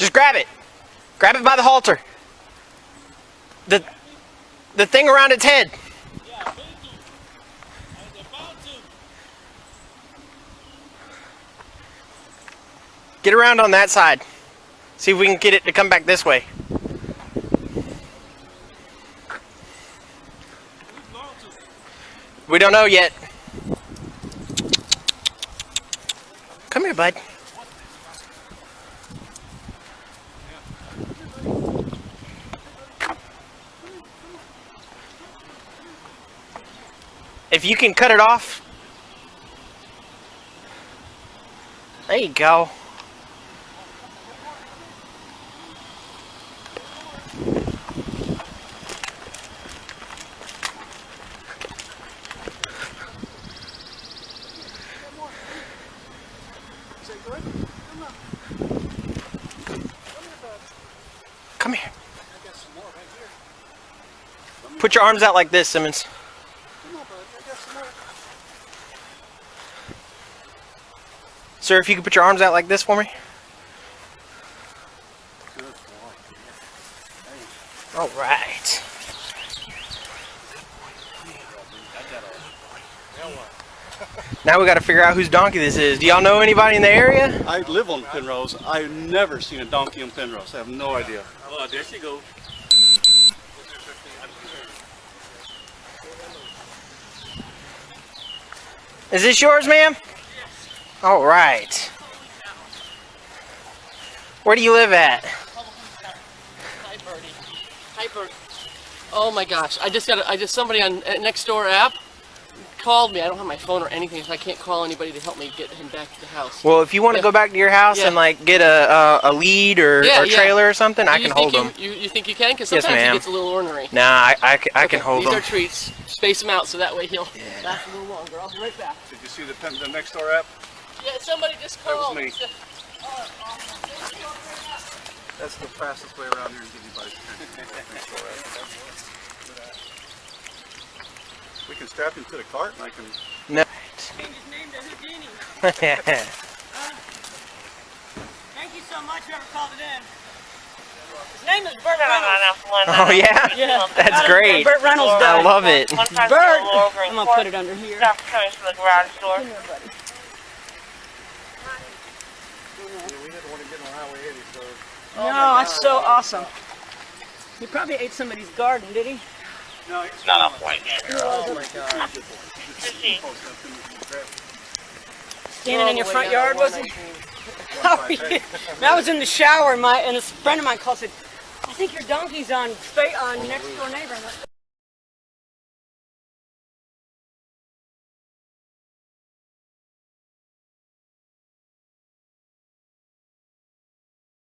Just grab it. Grab it by the halter. The thing around its head. Yeah, thank you. I was about to. Get around on that side. See if we can get it to come back this way. We don't know yet. Come here, bud. If you can cut it off. There you go. Come here. Put your arms out like this, Simmons. Sir, if you could put your arms out like this for me. All right. Now we got to figure out whose donkey this is. Do y'all know anybody in the area? I live on Penrose. I've never seen a donkey on Penrose. I have no idea. Oh, there she goes. Is this yours, ma'am? Yes. All right. Where do you live at? Hi, Birdie. Hi, Burt. Oh my gosh! Somebody on Nextdoor app called me. I don't have my phone or anything, so I can't call anybody to help me get him back to the house. Well, if you want to go back to your house and like get a lead or trailer or something, I can hold them. You think you can? Because sometimes he gets a little ornery. Nah, I can hold them. These are treats. Space them out so that way he'll last a little longer. I'll be right back. Did you see the Nextdoor app? Yeah, somebody just called. That was me. That's the fastest way around here to get anybody's attention. We can strap him to the cart and I can... No. Change his name to Houdini. Thank you so much, whoever called it in. His name is Burt Reynolds. Oh yeah? Yeah. That's great. Burt Reynolds died. I love it. Burt! I'm going to put it under here. Stop coming from the garage door. Yeah, we didn't want to get on Highway 80, so... No, that's so awesome. He probably ate somebody's garden, did he? No, he's Not a point. Oh my God. Standing in your front yard, was he? How are you? I was in the shower, and a friend of mine called and said, I think your donkey's on next door neighbor.